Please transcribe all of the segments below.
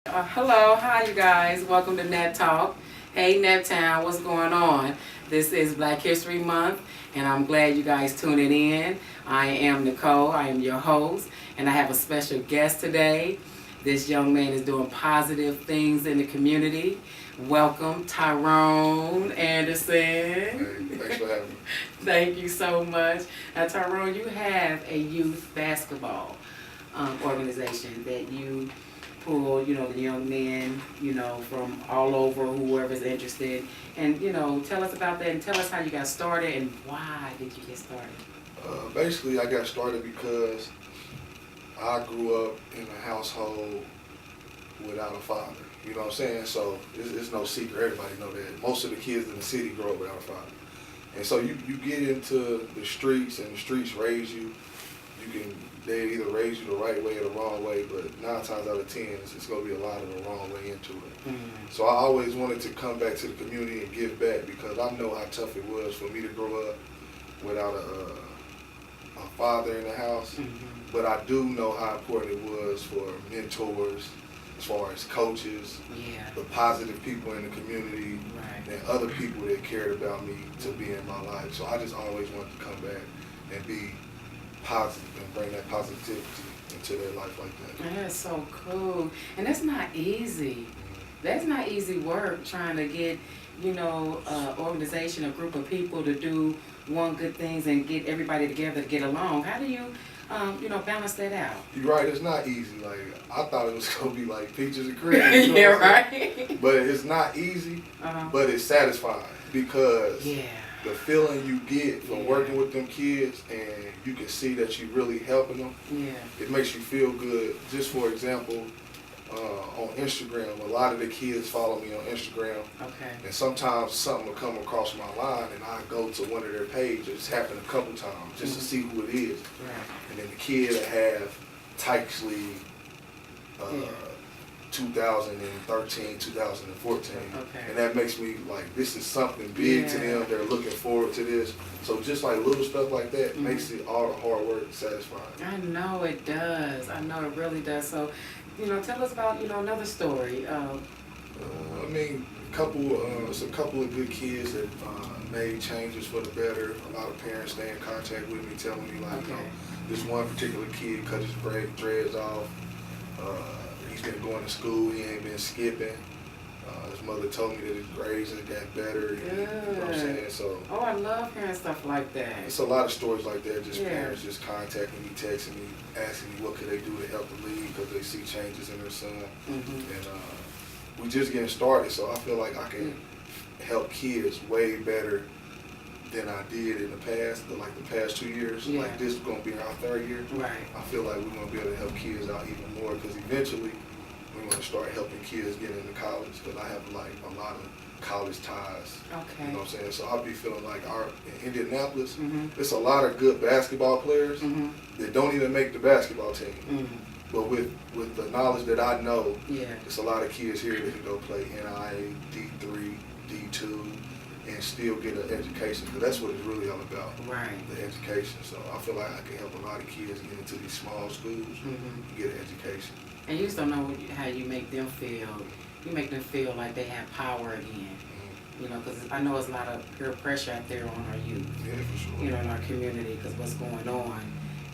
Hello, hi you guys. Welcome to Net Talk. Hey Neptown, what's going on? This is Black History Month, and I'm glad you guys tuning in. I am Nicole. I am your host, and I have a special guest today. This young man is doing positive things in the community. Welcome, Tyrone Anderson. Hey, thanks for having me. Thank you so much. Now, Tyrone, you have a youth basketball organization that you pull, the young men, from all over, whoever's interested. And, tell us about that and tell us how you got started and why did you get started? Basically, I got started because I grew up in a household without a father. You know what I'm saying? So it's no secret. Everybody know that. Most of the kids in the city grow up without a father. And so you get into the streets, and the streets raise you. They either raise you the right way or the wrong way, but 9 times out of 10, it's going to be a lot of the wrong way into it. Mm-hmm. So I always wanted to come back to the community and give back because I know how tough it was for me to grow up without a father in the house. Mm-hmm. But I do know how important it was for mentors, as far as coaches, Yeah. the positive people in the community, Right. and other people that cared about me to be in my life. So I just always wanted to come back and be positive and bring that positivity into their life like that. That's so cool. And that's not easy. That's not easy work trying to get, organization, a group of people to do one good things and get everybody together to get along. How do you, balance that out? You're right, it's not easy. Like, I thought it was going to be like peaches and cream. You know Yeah, what I'm saying? right. But it's not easy, Uh-huh. but it's satisfying because Yeah. the feeling you get from Yeah. working with them kids and you can see that you really helping them, Yeah. it makes you feel good. Just for example, on Instagram, a lot of the kids follow me on Instagram, Okay. and sometimes something will come across my line and I go to one of their pages. It's happened a couple times just to see who it is. Right. And then the kid will have Tykes Yeah. 2013, 2014. Okay. And that makes me like, this is something big to them. They're looking forward to this. So just like little stuff like that makes it all the hard work satisfying. I know it does. I know it really does. So, tell us about, another story. I mean, it's a couple of good kids that made changes for the better. A lot of parents stay in contact with me, telling me like, this one particular kid cut his dreads off. He's been going to school. He ain't been skipping. His mother told me that his grades had got better. Good. You know what I'm saying? So Oh, I love hearing stuff like that. it's a lot of stories like that. Just Yeah. parents just contacting me, texting me, asking me what could they do to help the league because they see changes in their son. Mm-hmm. And we just getting started, so I feel like I can help kids way better than I did in the past, like the past 2 years. Yeah. Like this is gonna be our 3rd year. Right. I feel like we're gonna be able to help kids out even more because eventually we're gonna start helping kids get into college because I have like a lot of college ties. Okay. You know what I'm saying? So I'll be feeling like in Indianapolis, Mm-hmm. there's a lot of good basketball players Mm-hmm. that don't even make the basketball team. Mm-hmm. But with the knowledge that I know, Yeah. there's a lot of kids here that can go play NIA, D3, D2, and still get an education. Because that's what it's really all about, Right. the education. So I feel like I can help a lot of kids get into these small schools Mm-hmm. and get an education. And you just don't know how you make them feel. You make them feel like they have power again. Because I know there's a lot of peer pressure out there on our youth. Yeah, for sure. In our community, because what's going on,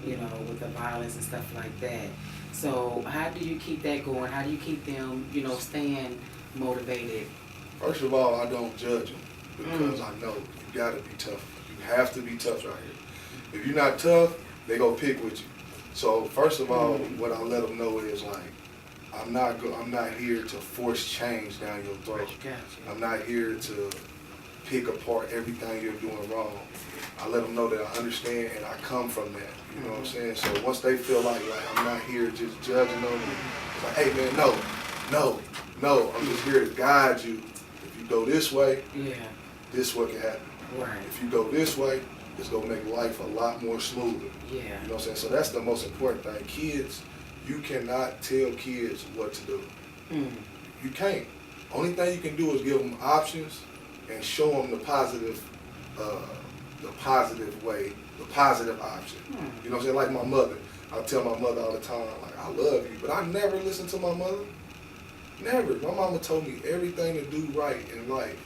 with the violence and stuff like that. So how do you keep that going? How do you keep them, staying motivated? First of all, I don't judge them because I know you got to be tough. You have to be tough out here. If you're not tough, they go pick with you. So first of all, what I let them know is like, I'm not here to force change down your throat. Gotcha. I'm not here to pick apart everything you're doing wrong. I let them know that I understand and I come from that. You know what I'm saying? So once they feel like I'm not here just judging them, it's like, hey man, no, I'm just here to guide you. If you go this way, Yeah. this is what can happen. Right. If you go this way, it's gonna make life a lot more smoother. Yeah. You know what I'm saying? So that's the most important thing. Kids, you cannot tell kids what to do. Mm. You can't. Only thing you can do is give them options and show them the positive way, the positive option. You know what I'm saying? Like my mother. I tell my mother all the time, like, I love you, but I never listen to my mother. Never. My mama told me everything to do right in life.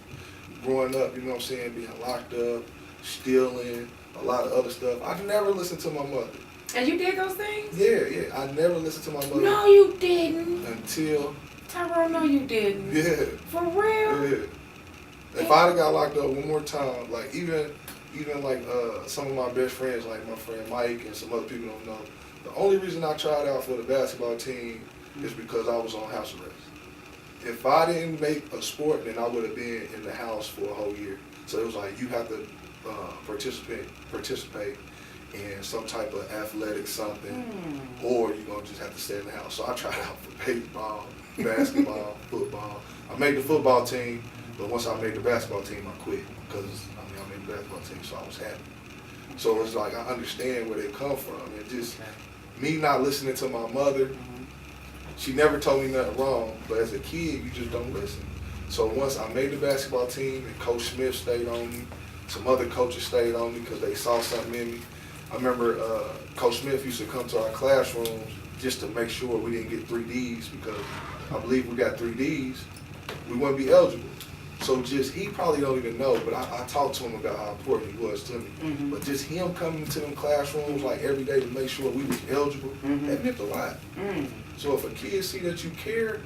Growing up, you know what I'm saying, being locked up, stealing, a lot of other stuff. I never listened to my mother. And you did those things? Yeah. I never listened to my mother. No, you didn't. Until. Tyrone, no, you didn't. Yeah. For real? Yeah. If I'd have got locked up one more time, like even like some of my best friends, like my friend Mike and some other people don't know, the only reason I tried out for the basketball team is because I was on house arrest. If I didn't make a sport, then I would have been in the house for a whole year. So it was like you have to participate in some type of athletic something, or you're gonna just have to stay in the house. So I tried out for baseball, basketball, football. I made the football team, but once I made the basketball team, I quit because I made the basketball team, so I was happy. So it's like I understand where they come from, and just me not listening to my mother. She never told me nothing wrong, but as a kid, you just don't listen. So once I made the basketball team and Coach Smith stayed on me, some other coaches stayed on me because they saw something in me. I remember Coach Smith used to come to our classrooms just to make sure we didn't get 3Ds, because I believe we got 3Ds, we wouldn't be eligible. So just, he probably don't even know, but I talked to him about how important he was to me. But just him coming to them classrooms like every day to make sure we was eligible, that meant a lot. So if a kid see that you care,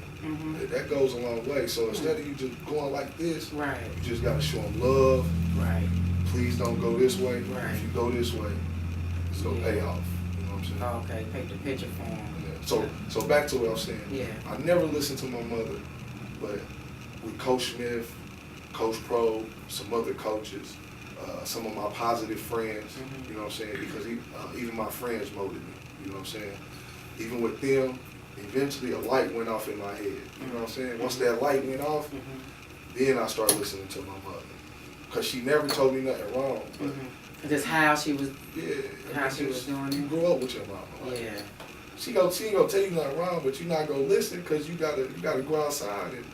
that goes a long way. So instead of you just going like this, you just got to show them love. Please don't go this way. If you go this way, it's going to pay off. You know what I'm saying? Oh, okay, paint the picture for them. Yeah. So back to what I was saying. I never listened to my mother, but with Coach Smith, Coach Pro, some other coaches, some of my positive friends, you know what I'm saying? Because even my friends molded me, you know what I'm saying? Even with them, eventually a light went off in my head, you know what I'm saying? Once that light went off, then I started listening to my mother. Because she never told me nothing wrong. Just how she was, how she was doing you it. grew up with your mama. Like, she ain't gonna tell you nothing wrong, but you're not gonna listen because you gotta go outside and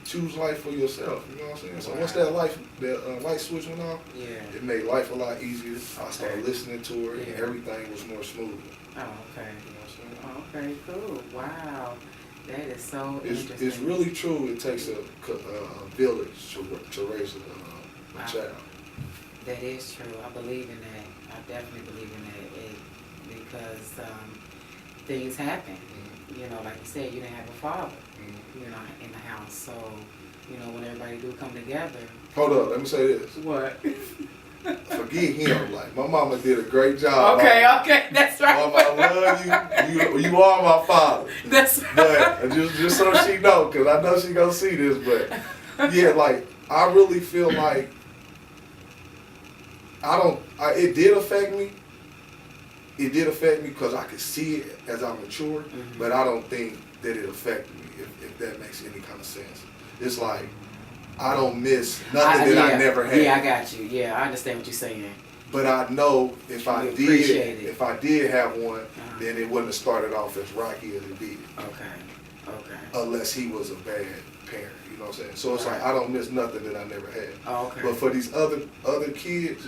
choose life for yourself. You know what I'm saying? So once that light switch went off, it made life a lot easier. I started listening to her, and everything was more smooth. Oh, okay. You know what I'm saying? Okay, cool. Wow. That is so interesting. It's really true. It takes a village to raise a child. That is true. I believe in that. I definitely believe in that. Because things happen. You know, like you said, you didn't have a father, you know, in the house. So, you know, when everybody do come together. Hold up, let me say this. What? Forget him. Like, my mama did a great job. Okay, that's right. Mama, I love you. You are my father. That's right. But just so she know, because I know she gonna see this, but yeah, like, I really feel like it did affect me. It did affect me because I could see it as I matured, but I don't think that it affected me, if that makes any kind of sense. It's like, I don't miss nothing that I never had. Yeah, I got you. Yeah, I understand what you're saying. But I know if I did have one, then it wouldn't have started off as rocky as it did. Okay. Unless he was a bad parent, you know what I'm saying? So it's like, I don't miss nothing that I never had. Okay. But for these other kids,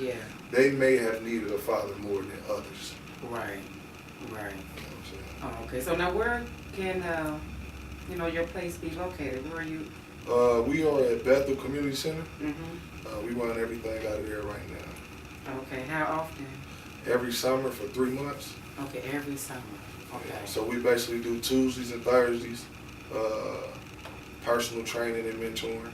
they may have needed a father more than others. Right. You know what I'm saying? Oh, okay. So now where can, your place be located? Where are you? We are at Bethel Community Center. We run everything out of there right now. Okay. How often? Every summer for 3 months. Okay, every summer. Okay. Yeah, so we basically do Tuesdays and Thursdays, personal training and mentoring.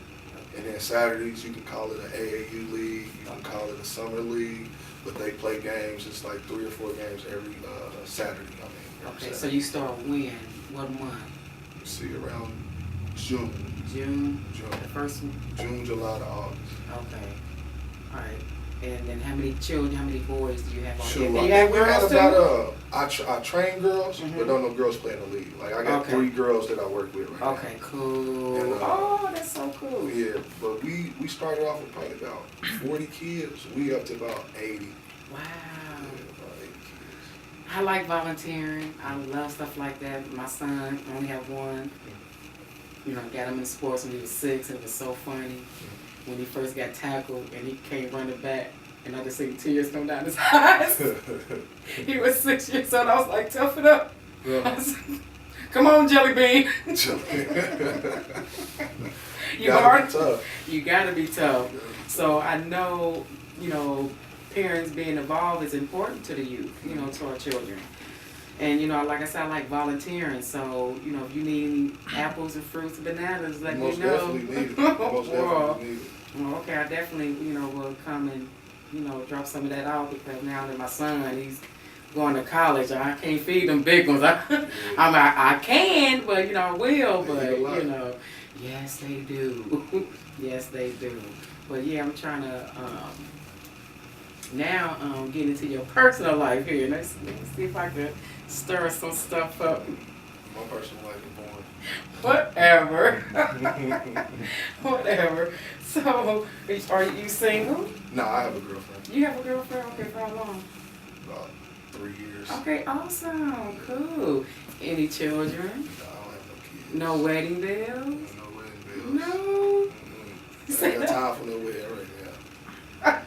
And then Saturdays, you can call it an AAU league, you can call it a summer league, but they play games. It's like 3 or 4 games every Saturday. Okay, Saturday. so you start when? What month? See, around June. June? The first one? June, July to August. Okay. All right. And then how many children, how many boys do you have on Sure. there? You have girls too? I train girls, but don't know girls play in the league. Like, I got 3 girls that I work with right now. Okay, cool. And, that's so cool. Yeah, but we started off with probably about 40 kids. We up to about 80. Wow. Yeah, about 80 kids. I like volunteering. I love stuff like that. My son only have one. You know, got him in sports when he was 6, and it was so funny. When he first got tackled and he came running back, and I just seen tears come down his eyes. He was 6 years old. I was like, tough it up. Yeah. Come on, Jelly Bean. You Gotta be tough. You gotta be tough. So I know, parents being involved is important to the youth, to our children. And like I said, I like volunteering. So if you need any apples and fruits and bananas, let me know. Most definitely need it. Most definitely need it. Well, okay, I definitely will come and drop some of that out, because now that my son, he's going to college, I can't feed them big ones. I can, but I will. But yes, they do. Yes, they do. But yeah, I'm trying to now get into your personal life here. Let's see if I can stir some stuff up. My personal life is boring. Whatever. Whatever. So, are you single? No, I have a girlfriend. You have a girlfriend? Okay, for how long? About 3 years. Okay, awesome. Cool. Any children? No, I don't have no kids. No wedding bells? No wedding bills. No. I ain't got time for no wedding right now.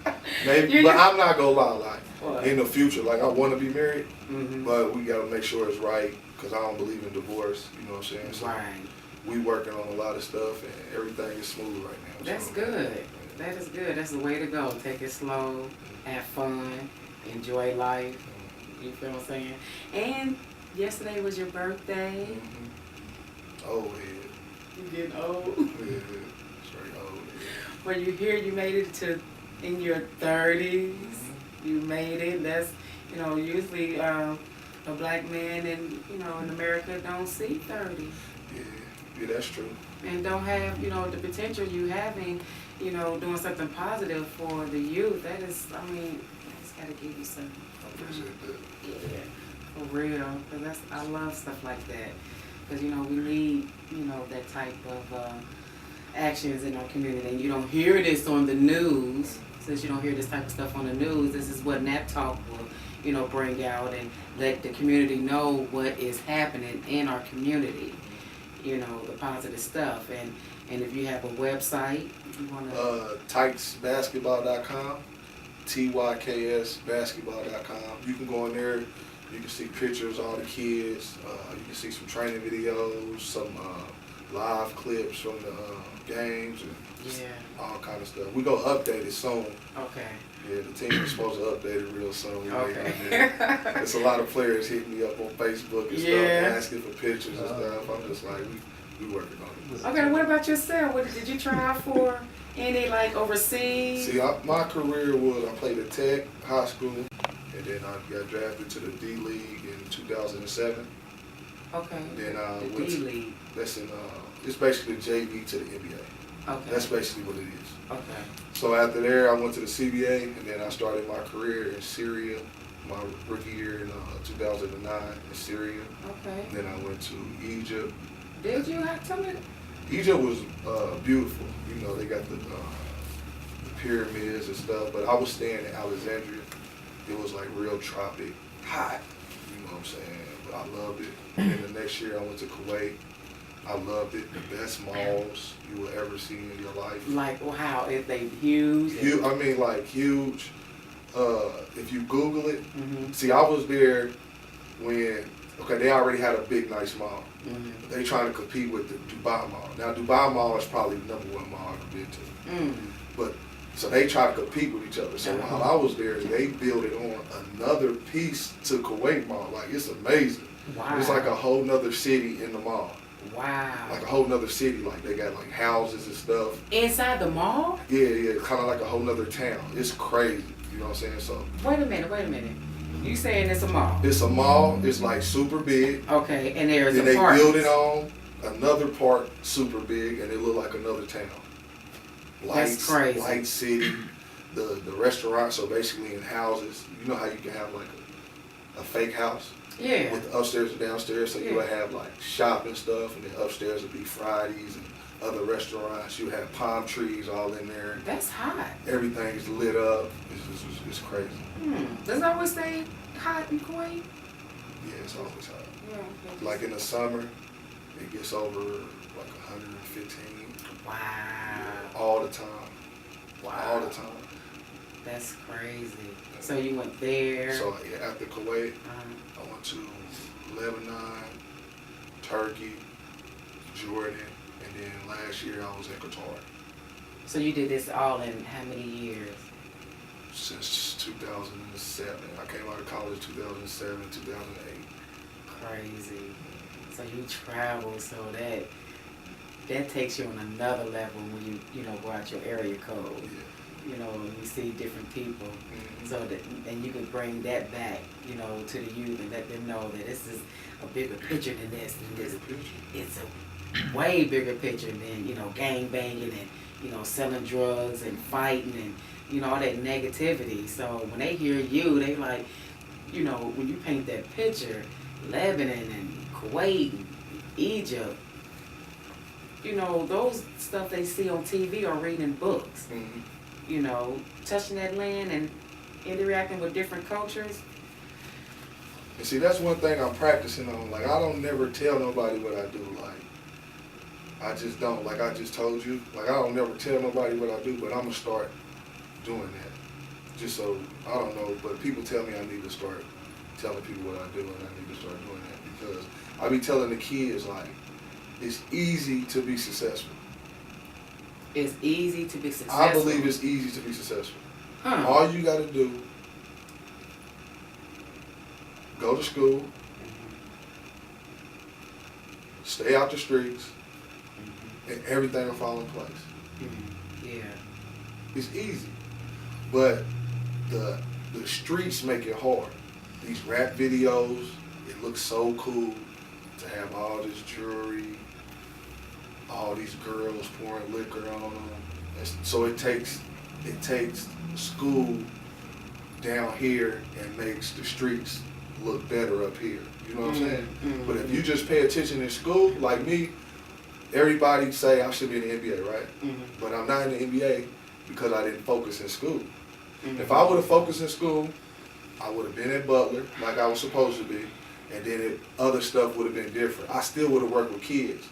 Maybe, but I'm not gonna lie, like, What? in the future, like, I want to be married, Mm-hmm. but we gotta make sure it's right, because I don't believe in divorce, you know what I'm saying? So Right. we working on a lot of stuff, and everything is smooth right now. That's so, good. That is good. That's the way to go. Take it slow, have fun, enjoy life. You feel what I'm saying? And yesterday was your birthday. Mm-hmm. Old head. You getting old. Yeah, straight old head. Well, you hear you made it to in your 30s. You made it. That's usually a black man in in America don't see 30. Yeah, that's true. And don't have, the potential you having, doing something positive for the youth. That is, I just gotta give you some. I appreciate that. Yeah, for real. Cause I love stuff like that. Cause we need, that type of actions in our community. And you don't hear this on the news. Since you don't hear this type of stuff on the news, this is what Nat Talk will, bring out and let the community know what is happening in our community. The positive stuff. And if you have a website, you want to... TykesBasketball.com, TYKSBasketball.com. You can go in there. You can see pictures of all the kids. You can see some training videos, some live clips from the games, and all kind of stuff. We're going to update it soon. Okay. Yeah, the team is supposed to update it real soon. Okay. There's a lot of players hitting me up on Facebook and stuff, asking for pictures and stuff. I'm just like, we working on it. Okay, what about yourself? What did you try out for? Any overseas? See, my career was, I played at Tech High School, and then I got drafted to the D League in 2007. Okay. Then the D League. That's in, it's basically JV to the NBA. Okay. That's basically what it is. Okay. So after there, I went to the CBA, and then I started my career in Syria, my rookie year in 2009 in Syria. Okay. Then I went to Egypt. Did you have something? Egypt was beautiful. They got the pyramids and stuff, but I was staying in Alexandria. It was like real tropic, hot, you know what I'm saying? But I loved it. And then the next year I went to Kuwait. I loved it. The best malls you will ever see in your life. Like, wow, if they huge? Huge. Huge. If you Google it, Mm-hmm. see, I was there when, they already had a big, nice mall. Mm-hmm. They trying to compete with the Dubai Mall. Now, Dubai Mall is probably the #1 mall I've been to. Mm. But, so they try to compete with each other. So while I was there, they built it on another piece to Kuwait Mall. Like, it's amazing. Wow. It's like a whole nother city in the mall. Wow. Like a whole nother city. Like, they got like houses and stuff. Inside the mall? Yeah, kind of like a whole nother town. It's crazy. You know what I'm saying? So. Wait a minute. You saying it's a mall? It's a mall. It's like super big. Okay, and there's then a park. They build it on another part super big, and it look like another town. Lights, That's crazy. Light city. The restaurants are basically in houses. You know how you can have like a fake house? Yeah. With the upstairs and downstairs, so you would have like shopping stuff, and then upstairs would be Fridays and other restaurants. You have palm trees all in there. That's hot. Everything's lit up. It's crazy. Does it always stay hot in Kuwait? Yeah, it's always hot. Yeah. Like in the summer, it gets over like 115. Wow. All the time. Wow. All the time. That's crazy. So you went there. So after Kuwait, I went to Lebanon, Turkey, Jordan, and then last year I was in Qatar. So you did this all in how many years? Since 2007. I came out of college 2007, 2008. Crazy. So you travel, so that takes you on another level when you go out your area code. Yeah. You know, and you see different people. Mm-hmm. So that, and you can bring that back, to the youth and let them know that this is a bigger picture than this. And this, it's a way bigger picture than, gang banging and, selling drugs and fighting and, all that negativity. So when they hear you, they like, when you paint that picture, Lebanon and Kuwait and Egypt, those stuff they see on TV or reading in books. Mm-hmm. Touching that land and interacting with different cultures. And see, that's one thing I'm practicing on. Like, I don't never tell nobody what I do. Like, I just don't. Like I just told you. Like, I don't never tell nobody what I do, but I'm going to start doing that. Just so, I don't know, but people tell me I need to start telling people what I do, and I need to start doing that. Because I be telling the kids, like, it's easy to be successful. It's easy to be successful. I believe it's easy to be successful. Huh. All you got to do, go to school, stay out the streets, and everything will fall in place. Yeah. It's easy. But the streets make it hard. These rap videos, it looks so cool to have all this jewelry, all these girls pouring liquor on them. So it takes school down here and makes the streets look better up here. You know what I'm saying? Mm-hmm. But if you just pay attention in school, like me, everybody say I should be in the NBA, right? Mm-hmm. But I'm not in the NBA because I didn't focus in school. Mm-hmm. If I would have focused in school, I would have been at Butler like I was supposed to be, and then other stuff would have been different. I still would have worked with kids,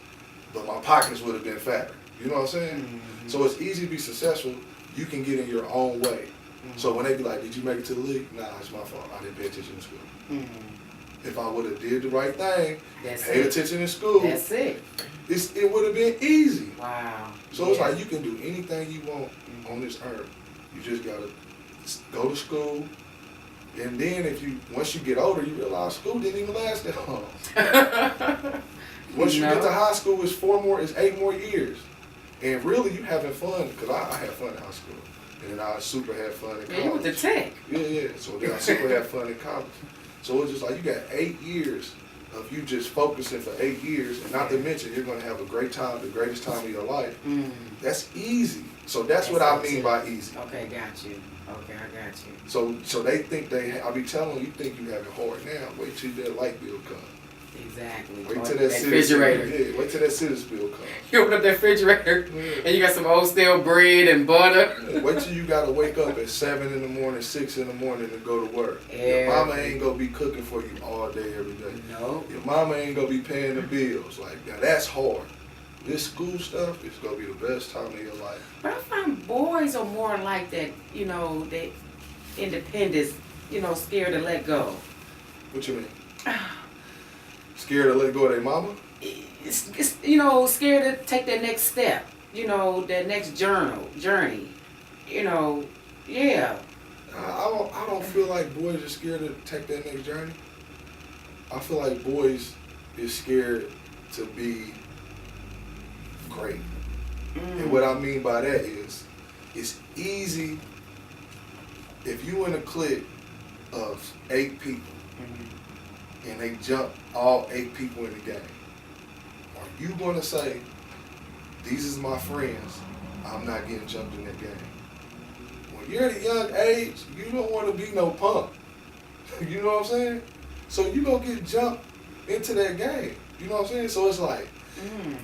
but my pockets would have been fatter. You know what I'm saying? Mm-hmm. So it's easy to be successful. You can get in your own way. Mm-hmm. So when they be like, did you make it to the league? Nah, it's my fault. I didn't pay attention in school. Mm-hmm. If I would have did the right thing, That's paid it. attention in school, That's it. it would have been easy. Wow. So it's like you can do anything you want on this earth. You just gotta go to school, and then once you get older, you realize school didn't even last that long. Once you get to high school, it's 8 more years, and really you having fun because I had fun in high school, and then I super had fun in college. Man, you went to Tech. Yeah. So then I super had fun in college. So it's just like you got 8 years of you just focusing for 8 years, and not to mention you're gonna have a great time, the greatest time of your life. That's easy. So that's what I mean by easy. Okay, got you. Okay, I got you. So they think I be telling you think you have it hard now. Wait till that light bill comes. Exactly. Wait till that refrigerator. Yeah, wait till that citizen bill comes. You open up that refrigerator and you got some old stale bread and butter. Yeah, wait till you gotta wake up at 7 in the morning, 6 in the morning to go to work. Your mama ain't gonna be cooking for you all day, every day. No. Your mama ain't gonna be paying the bills. Like, now that's hard. This school stuff is gonna be the best time of your life. But I find boys are more like that, they independence, scared to let go. What you mean? Scared to let go of their mama? It's scared to take that next step, that next journey. Yeah. I don't feel like boys are scared to take that next journey. I feel like boys is scared to be great. And what I mean by that is, it's easy if you in a clique of 8 people and they jump all 8 people in the game. Are you gonna say, these is my friends, I'm not getting jumped in that game? When you're at a young age, you don't want to be no punk. You know what I'm saying? So you gonna get jumped into that game. You know what I'm saying? So it's like,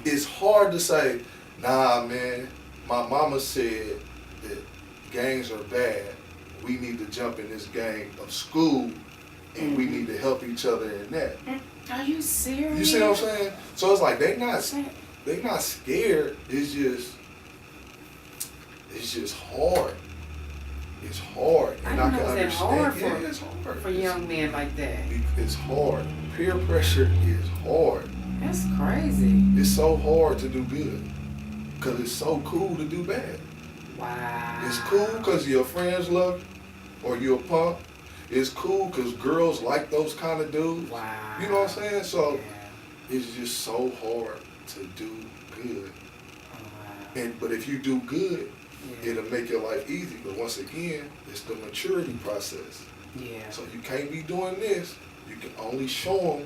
it's hard to say, nah, man, my mama said that gangs are bad. We need to jump in this gang of school, and we need to help each other in that. Are you serious? You see what I'm saying? So it's like they not scared. It's just hard. It's hard, and I can understand. It's hard for young men like that. It's hard. Peer pressure is hard. That's crazy. It's so hard to do good because it's so cool to do bad. Wow. It's cool because your friends love you or you're a punk. It's cool because girls like those kind of dudes. Wow. You know what I'm saying? So Yeah. it's just so hard to do good. Oh, wow. But if you do good, Yeah. it'll make your life easy. But once again, it's the maturity process. Yeah. So you can't be doing this. You can only show them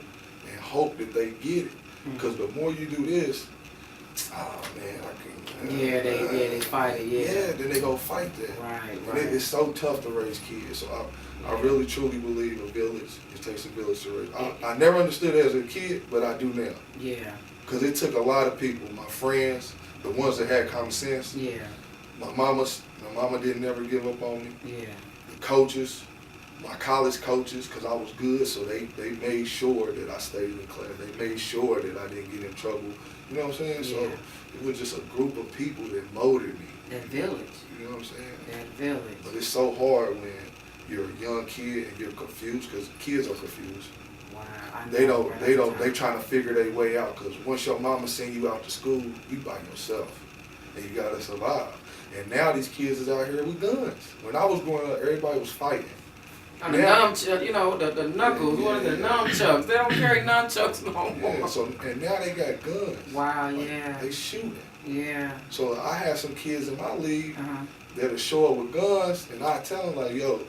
and hope that they get it. Because the more you do this, oh man, I can. They fight it. Yeah. Yeah, then they go fight that. Right. And it's so tough to raise kids. So I really truly believe a village. It takes a village to raise. I never understood it as a kid, but I do now. Yeah. Because it took a lot of people, my friends, the ones that had common sense. Yeah. My mama didn't never give up on me. Yeah. The coaches, my college coaches, because I was good, so they made sure that I stayed in class. They made sure that I didn't get in trouble. You know what I'm saying? So it was just a group of people that molded me. That village. You know what I'm saying? That village. But it's so hard when you're a young kid and you're confused, because kids are confused. Wow. They trying to figure their way out, because once your mama send you out to school, you by yourself, and you gotta survive. And now these kids is out here with guns. When I was growing up, everybody was fighting. The nunchucks, the knuckles, what is it, nunchucks? They don't carry nunchucks no more. Yeah, so, and now they got guns. Wow, Like, yeah. They shooting. Yeah. So I had some kids in my league Uh-huh. that'll show up with guns, and I tell them like, yo,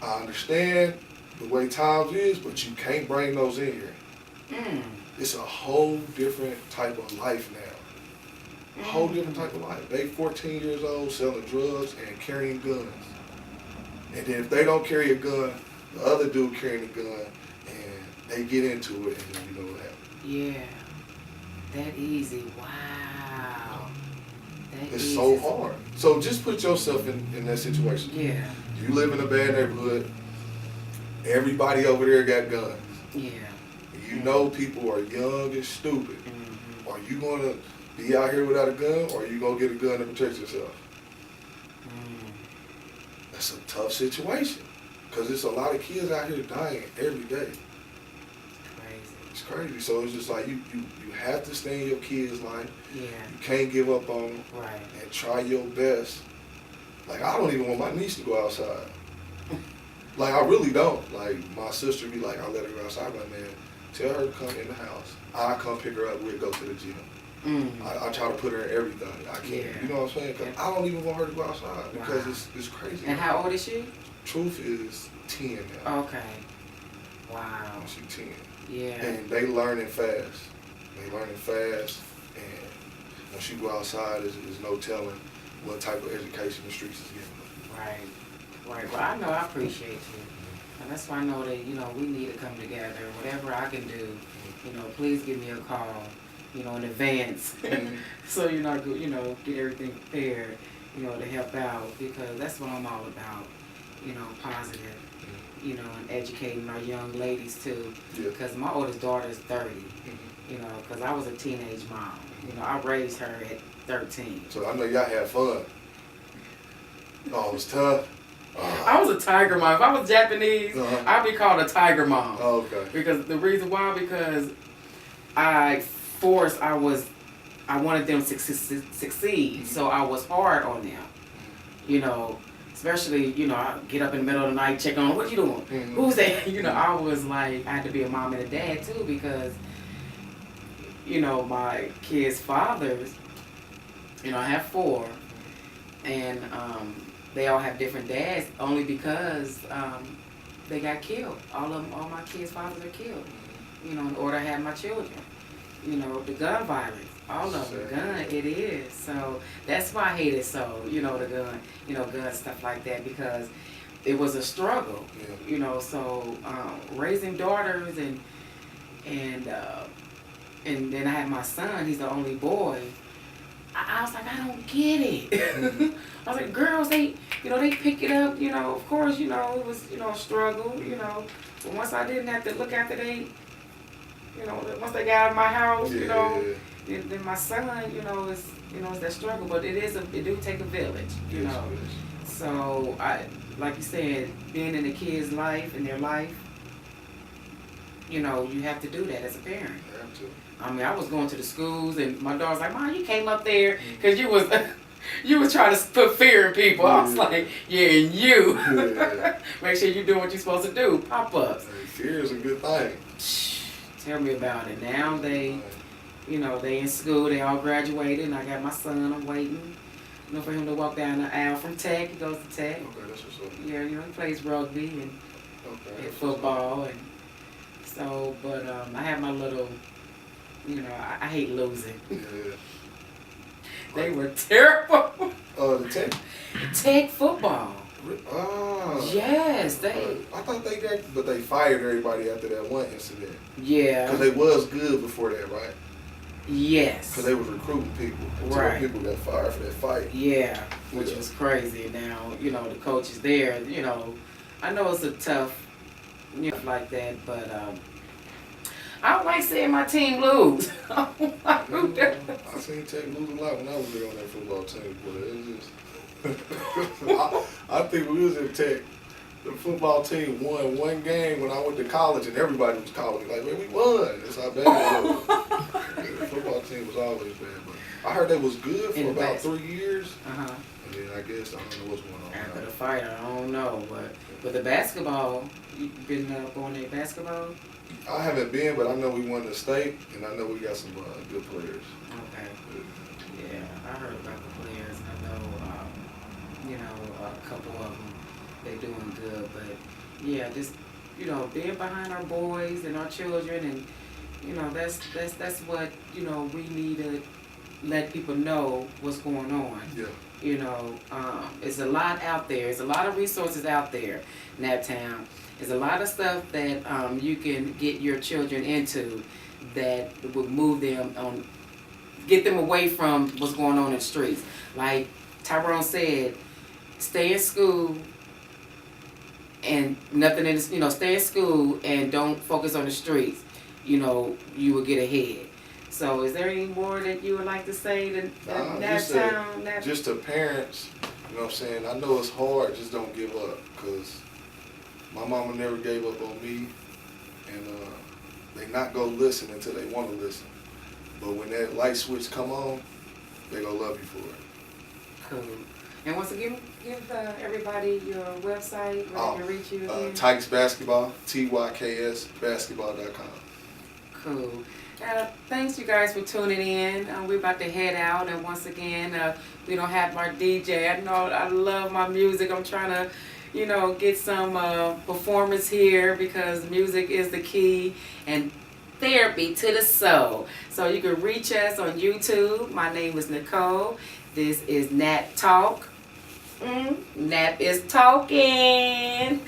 I understand the way times is, but you can't bring those in here. Mm. It's a whole different type of life now. A whole different type of life. They 14 years old selling drugs and carrying guns. And then if they don't carry a gun, the other dude carrying a gun, and they get into it, and then you know what happens. Yeah. That easy. Wow. That It's easy. so hard. So just put yourself in that situation. Yeah. You live in a bad neighborhood. Everybody over there got guns. Yeah. You know people are young and stupid. Mm-hmm. Are you going to be out here without a gun, or are you going to get a gun to protect yourself? That's a tough situation, because there's a lot of kids out here dying every day. Crazy. It's crazy. So it's just like you have to stay in your kids' life. Yeah. You can't give up on them. Right. And try your best. Like, I don't even want my niece to go outside. Like, I really don't. Like, my sister be like, I let her go outside. I'm like, man, tell her to come in the house. I'll come pick her up. We'll go to the gym. I try to put her in everything. I can't. Yeah. You know what I'm saying? Because I don't even want her to go outside because Wow. it's crazy. And how old is she? Truth is 10 now. Okay. Wow. She's 10. Yeah. And they learning fast. And when she go outside, there's no telling what type of education the streets is giving them. Right. Well, I know I appreciate you. And that's why I know that, we need to come together. Whatever I can do, please give me a call, in advance. So you're not, get everything prepared, to help out. Because that's what I'm all about, positive, and educating our young ladies too. Yeah. Because my oldest daughter is 30, because I was a teenage mom. I raised her at 13. So I know y'all had fun. Oh, it was tough. I was a tiger mom. If I was Japanese, I'd be called a tiger mom. Oh, okay. Because the reason why, because I wanted them to succeed. So I was hard on them. Especially, I get up in the middle of the night, check on, what you doing? Mm-hmm. Who's that? I was like, I had to be a mom and a dad too, because, my kids' fathers, I have 4, and they all have different dads only because they got killed. All my kids' fathers are killed, in order to have my children. The gun violence, all of them, gun, it is. So that's why I hate it so, the gun, gun stuff like that, because it was a struggle, so raising daughters and then I had my son, he's the only boy. I was like, I don't get it. I was like, girls, they pick it up, of course, it was, a struggle, but once I didn't have to look after once they got out of my house, then my son, it's that struggle, but it do take a village, So like you said, being in the kid's life, in their life, you know, you have to do that as a parent. You have to. I mean, I was going to the schools, and my daughter's like, "Mom, you came up there because you was you was trying to put fear in people." I was like, "Yeah, and you Yeah. make sure you do what you're supposed to do. Pop-ups." Hey, fear is a good thing. Tell me about it. Now they, you know, they in school. They all graduated, and I got my son. I'm waiting, you know, for him to walk down the aisle from Tech. He goes to Tech. Okay, that's what's up. Yeah, you know, he plays rugby and Okay. and football, and so. But I have my little, you know, I hate losing. Yeah. They were terrible. The Tech. Tech football. Ah. Yes, they. I thought they got, but they fired everybody after that one incident. Yeah. Cause they was good before that, right? Yes. Cause they was recruiting people. Until Right. people got fired for that fight. Yeah, which Yeah. was crazy. Now, you know, the coach is there. You know, I know it's a tough, you know, like that, but I don't like seeing my team lose. I seen Tech lose a lot when I was there on that football team, but it just. I think we was in Tech. The football team won one game when I went to college, and everybody was calling me like, "Man, we won." That's how bad it was. The football team was always bad, but I heard they was good for In the about best. 3 years, Uh-huh. and then I guess I don't know what's going on After now. the fight, I don't know, but with the basketball, you been going to basketball? I haven't been, but I know we won the state, and I know we got some good players. Okay. Yeah, I heard about the players. I know, you know, a couple of them, they doing good. But yeah, just, you know, being behind our boys and our children, and you know, that's what, you know, we need to let people know what's going on. Yeah. You know, there's a lot out there. There's a lot of resources out there in that town. There's a lot of stuff that you can get your children into that will move them on, get them away from what's going on in the streets. Like Tyrone said, stay in school and nothing in, you know, stay in school and don't focus on the streets. You know, you will get ahead. So is there any more that you would like to say to just town? Just to parents, you know what I'm saying? I know it's hard, just don't give up, because my mama never gave up on me, and they not go listen until they want to listen. But when that light switch come on, they gonna love you for it. Cool. And once again, give everybody your website where they can reach you again. Tykes Basketball, TYKS basketball.com. Cool. Thanks you guys for tuning in. We're about to head out, and once again, we don't have our DJ. I know I love my music. I'm trying to, you know, get some performance here because music is the key and therapy to the soul. So you can reach us on YouTube. My name is Nicole. This is Nat Talk. Nat is talking.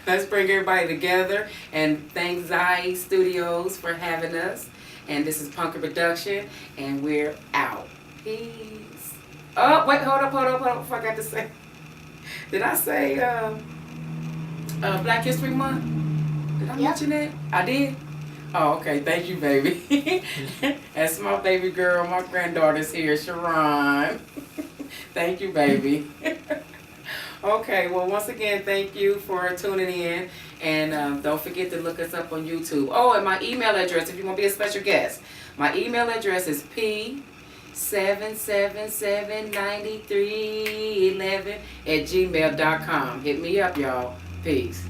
Let's bring everybody together. And thanks Zai Studios for having us. And this is Punker Production. And we're out. Peace. Oh, wait, hold up. I forgot to say. Did I say Black History Month? Did I mention that? I did? Oh, okay. Thank you, baby. That's my baby girl. My granddaughter's here, Sharon. Thank you, baby. Okay, well, once again, thank you for tuning in. And don't forget to look us up on YouTube. Oh, and my email address, if you want to be a special guest. My email address is p7779311@gmail.com. Hit me up, y'all. Peace.